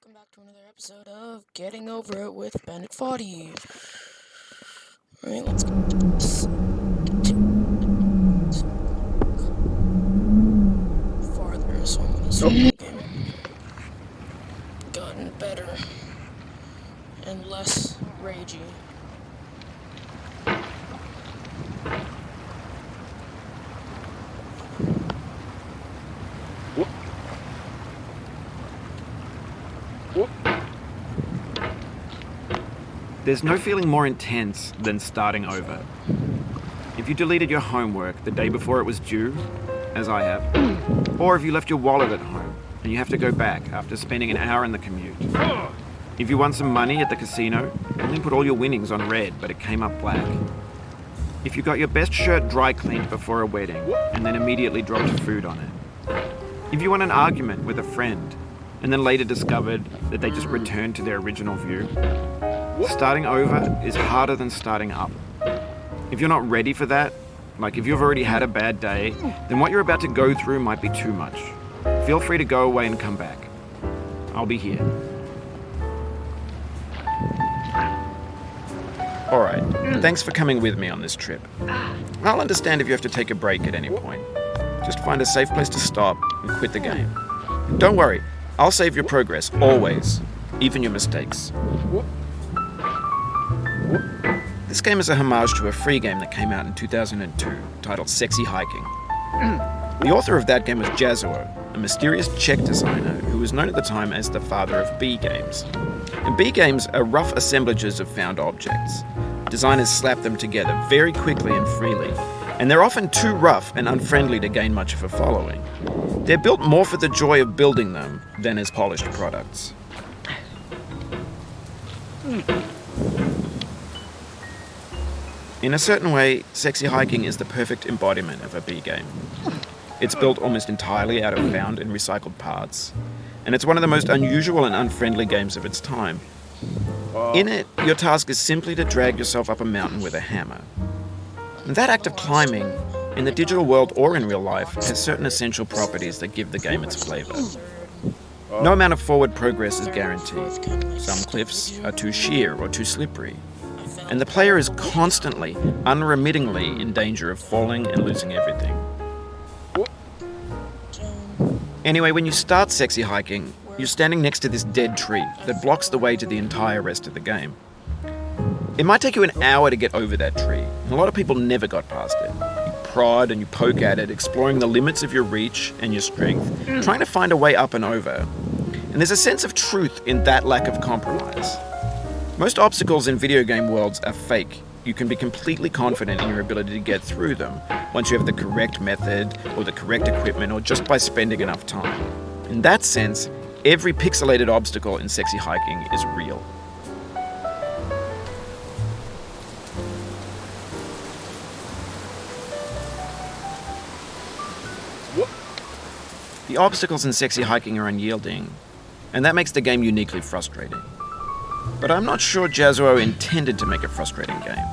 welcome back to another episode of Getting Over It with Bandit Foddy. Alright, let's go. Farther, so I'm gonna start the game. Gotten better and less ragey. There's no feeling more intense than starting over. If you deleted your homework the day before it was due, as I have, or if you left your wallet at home and you have to go back after spending an hour in the commute. If you won some money at the casino and then put all your winnings on red but it came up black. If you got your best shirt dry cleaned before a wedding and then immediately dropped food on it. If you won an argument with a friend and then later discovered that they just returned to their original view. Starting over is harder than starting up. If you're not ready for that, like if you've already had a bad day, then what you're about to go through might be too much. Feel free to go away and come back. I'll be here. Alright, thanks for coming with me on this trip. I'll understand if you have to take a break at any point. Just find a safe place to stop and quit the game. Don't worry, I'll save your progress, always, even your mistakes. This game is a homage to a free game that came out in 2002, titled Sexy Hiking. The author of that game was Jazzuo, a mysterious Czech designer who was known at the time as the father of B games. And B games are rough assemblages of found objects. Designers slap them together very quickly and freely, and they're often too rough and unfriendly to gain much of a following. They're built more for the joy of building them than as polished products. In a certain way, Sexy Hiking is the perfect embodiment of a B game. It's built almost entirely out of found and recycled parts, and it's one of the most unusual and unfriendly games of its time. In it, your task is simply to drag yourself up a mountain with a hammer. And that act of climbing, in the digital world or in real life, has certain essential properties that give the game its flavor. No amount of forward progress is guaranteed. Some cliffs are too sheer or too slippery. And the player is constantly, unremittingly in danger of falling and losing everything. Anyway, when you start Sexy Hiking, you're standing next to this dead tree that blocks the way to the entire rest of the game. It might take you an hour to get over that tree, and a lot of people never got past it. You prod and you poke at it, exploring the limits of your reach and your strength, trying to find a way up and over. And there's a sense of truth in that lack of compromise. Most obstacles in video game worlds are fake. You can be completely confident in your ability to get through them once you have the correct method or the correct equipment or just by spending enough time. In that sense, every pixelated obstacle in Sexy Hiking is real. The obstacles in Sexy Hiking are unyielding, and that makes the game uniquely frustrating. But I'm not sure Jazzuo intended to make a frustrating game.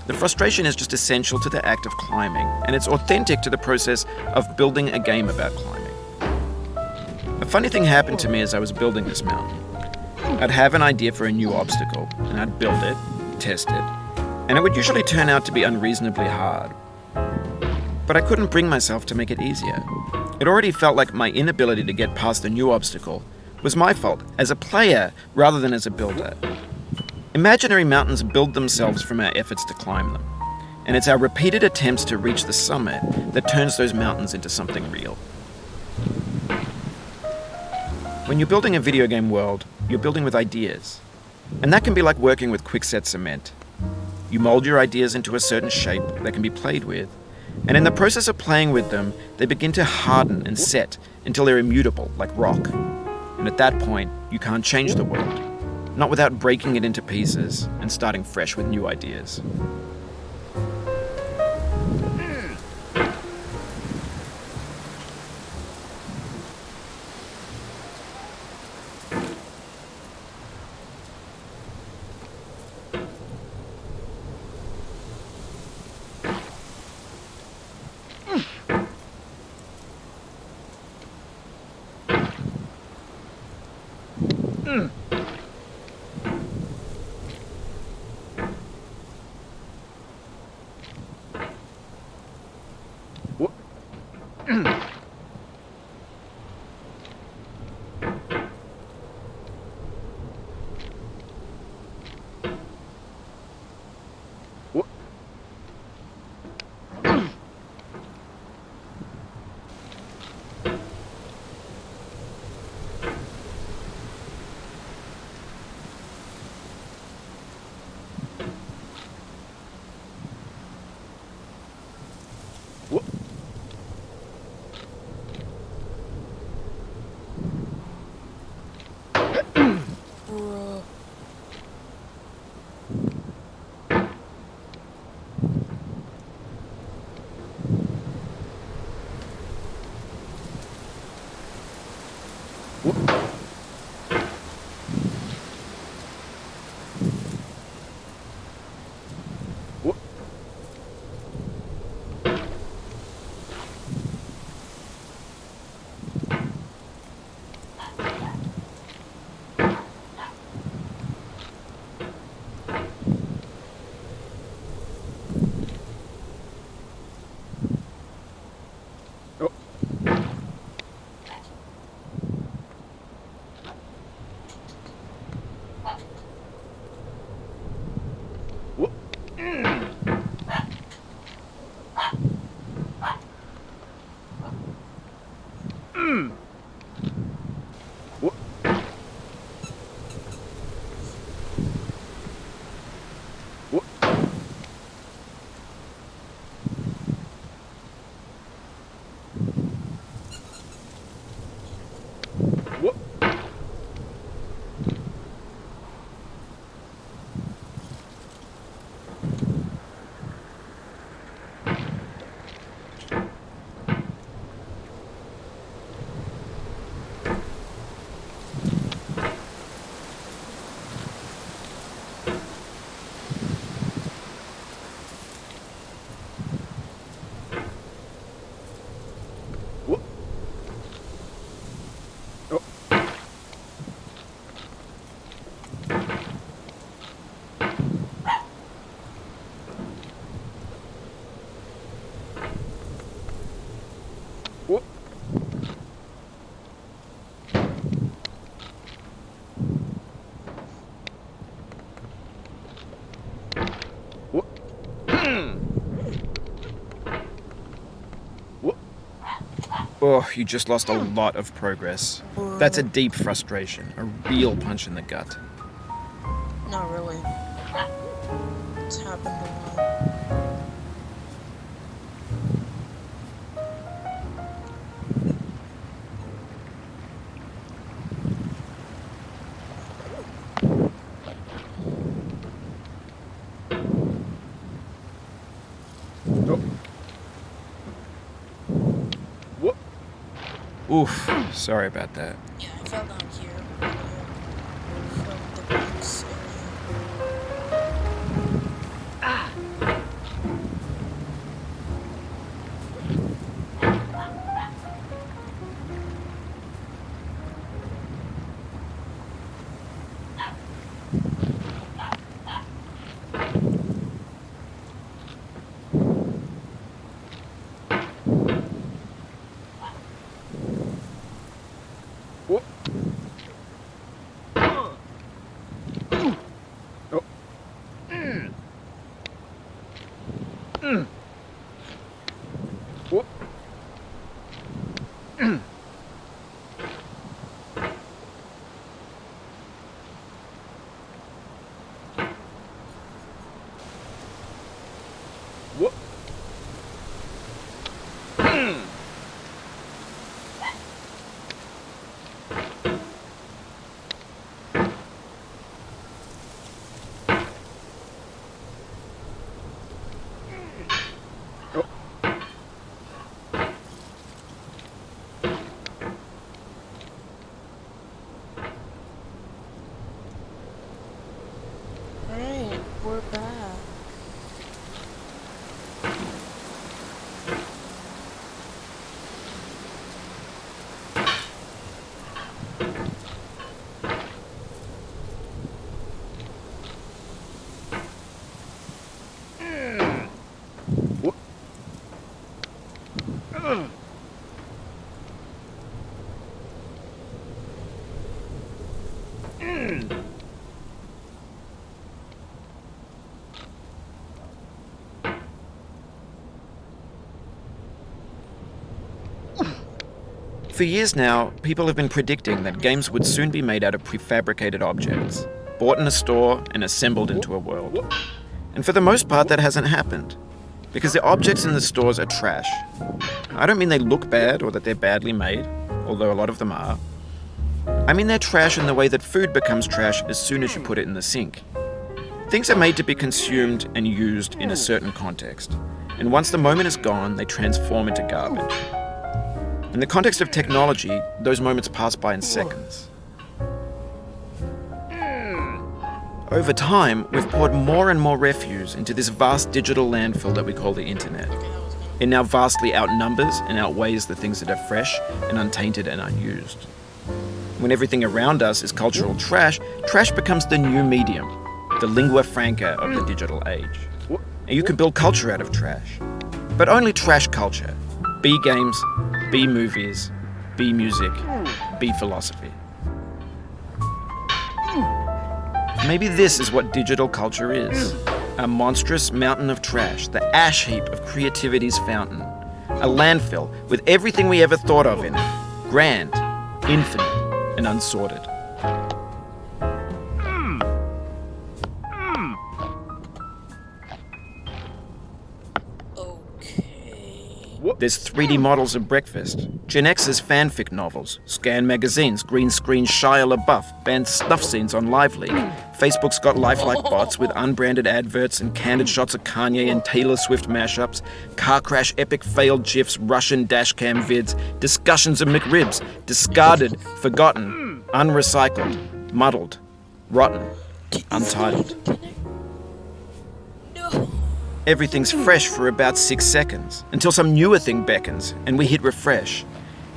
The frustration is just essential to the act of climbing, and it's authentic to the process of building a game about climbing. A funny thing happened to me as I was building this mountain. I'd have an idea for a new obstacle, and I'd build it, test it, and it would usually turn out to be unreasonably hard. But I couldn't bring myself to make it easier. It already felt like my inability to get past the new obstacle was my fault as a player rather than as a builder. Imaginary mountains build themselves from our efforts to climb them, and it's our repeated attempts to reach the summit that turns those mountains into something real. When you're building a video game world, you're building with ideas, and that can be like working with quickset cement. You mold your ideas into a certain shape that can be played with, and in the process of playing with them, they begin to harden and set until they're immutable, like rock. And at that point, you can't change the world, not without breaking it into pieces and starting fresh with new ideas. Bruh. Oh, you just lost a lot of progress. That's a deep frustration, a real punch in the gut. Not really. It's happened a lot. Oof, sorry about that. Yeah, I fell down here from the box area. Alright, we're back. For years now, people have been predicting that games would soon be made out of prefabricated objects, bought in a store and assembled into a world. And for the most part, that hasn't happened, because the objects in the stores are trash. I don't mean they look bad or that they're badly made, although a lot of them are. I mean they're trash in the way that food becomes trash as soon as you put it in the sink. Things are made to be consumed and used in a certain context, and once the moment is gone, they transform into garbage. In the context of technology, those moments pass by in seconds. Over time, we've poured more and more refuse into this vast digital landfill that we call the internet. It now vastly outnumbers and outweighs the things that are fresh and untainted and unused. When everything around us is cultural trash, trash becomes the new medium, the lingua franca of the digital age. And you can build culture out of trash. But only trash culture. B games, B movies, B music, B philosophy. Maybe this is what digital culture is. A monstrous mountain of trash, the ash heap of creativity's fountain. A landfill with everything we ever thought of in it. Grand, infinite, and unsorted. There's 3D models of breakfast, Gen X's fanfic novels, scan magazines, green screen Shia LaBeouf, banned snuff scenes on Live Leak. Facebook's got lifelike bots with unbranded adverts and candid shots of Kanye and Taylor Swift mashups, car crash epic failed GIFs, Russian dashcam vids, discussions of McRibs, discarded, forgotten, unrecycled, muddled, rotten, untitled. Everything's fresh for about 6 seconds, until some newer thing beckons, and we hit refresh.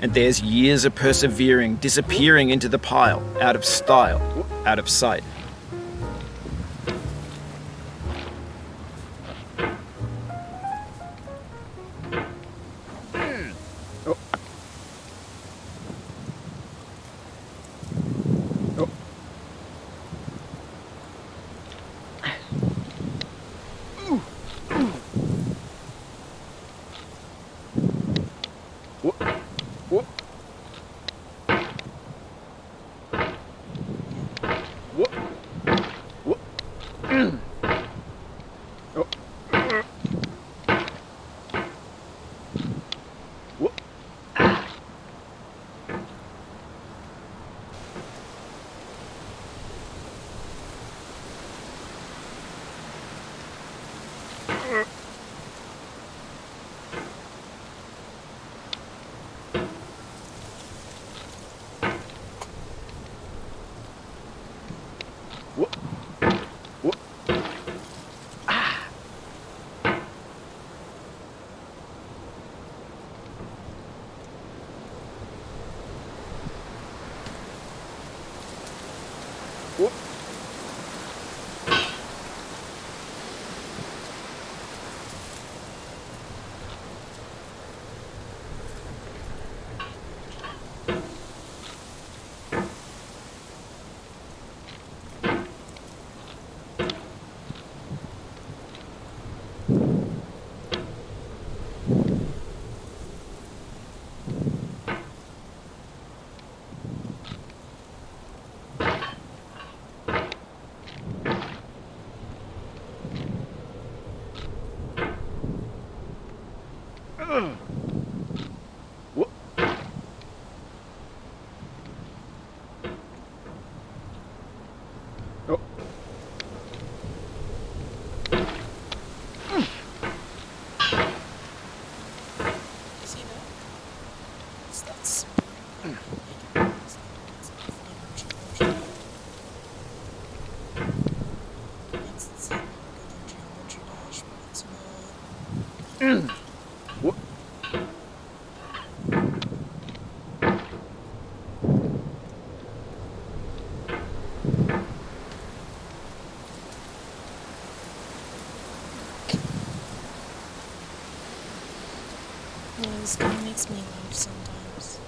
And there's years of persevering, disappearing into the pile, out of style, out of sight. This game makes me laugh sometimes.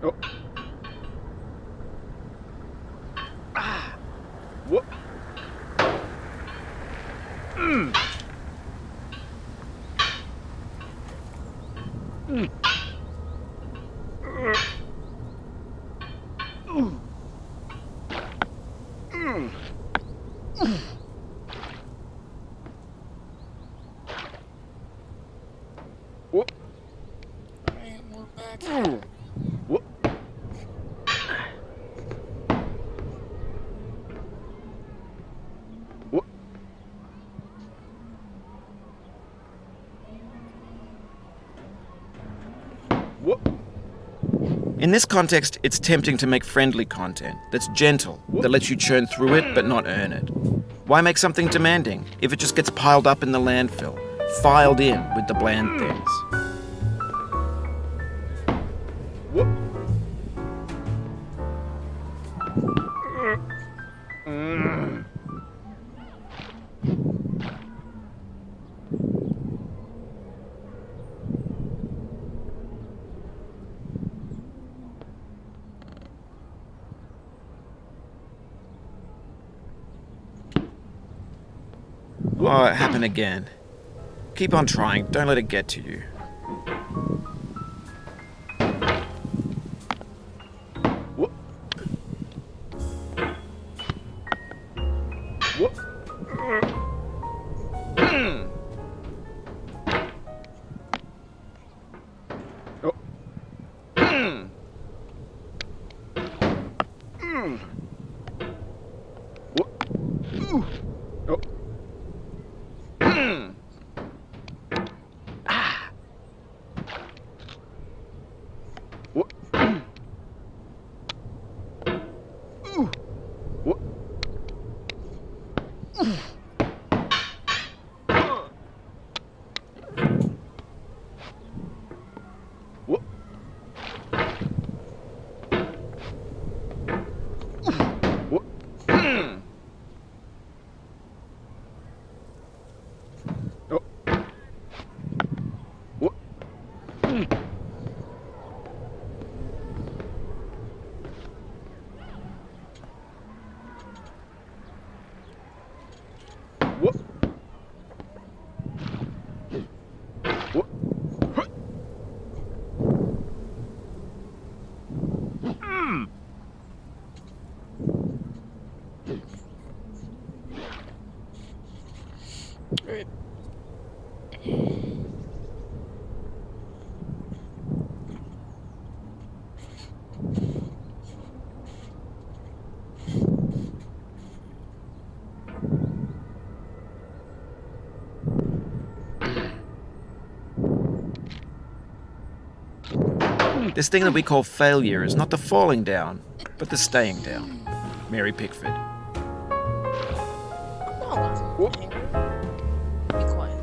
Oh. Ah. Whoop. Mm. Mm. Mm. Mm. Whoop. Alright, we're back here. Whoop. Whoop. Whoop. In this context, it's tempting to make friendly content that's gentle, that lets you churn through it but not earn it. Why make something demanding if it just gets piled up in the landfill, filed in with the bland things? Whoop. Mm. Oh, it happened again. Keep on trying, don't let it get to you. Whoop. Whoop. Mm. Oh. Mm. Mm. Whoop. Ooh. Oh. Mm. Ah. Whoop. Ooh. Whoop. Whoop. Whoop. Mm. Oh. Whoop. Mm. Whoop. Whoop. Mm. Alright. This thing that we call failure is not the falling down, but the staying down. Mary Pickford. I'm not laughing at angry. Be quiet.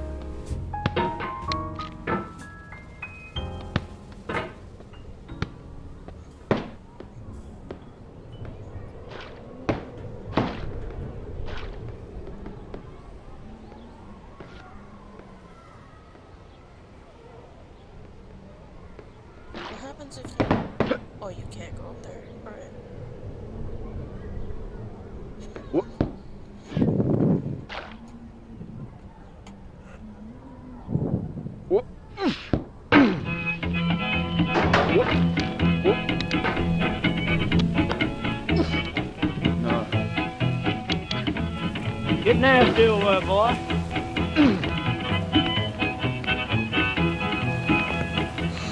What happens if you... Oh, you can't go up there. Alright. Whoop. Whoop. Whoop. Whoop. No. Get nasty over there, boy.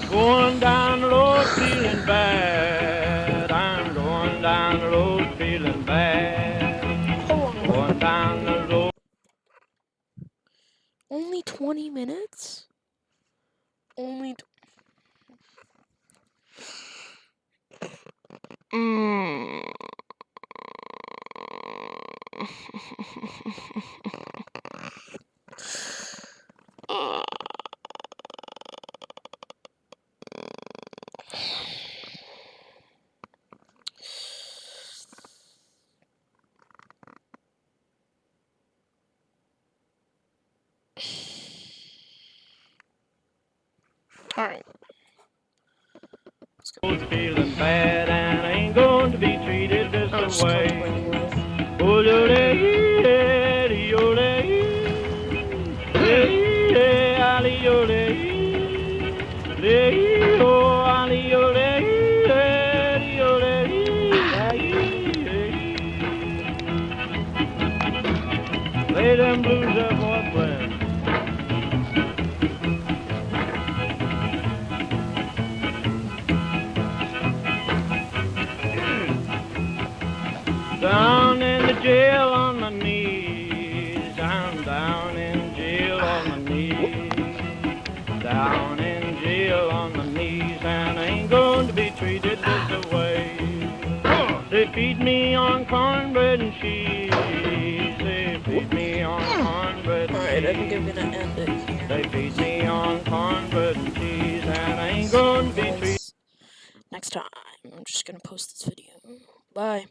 Going down the road feeling bad. I'm going down the road feeling bad. Going down the road. Only 20 minutes? Only... Mm. Alright. Let's go. feeling bad, and I ain't going to be treated I'm this just way. comfortable with. Oh, lay them blues up, boy, down in the jail on my knees. I'm down in jail on my knees. Down in jail on my knees, and I ain't going to be treated this way. They feed me on cornbread and cheese. They feed me on cornbread and Alright, I cheese. think I'm gonna end it here. They feed me on cornbread and cheese, and I ain't going to be treated. Next time, I'm just gonna post this video. Bye.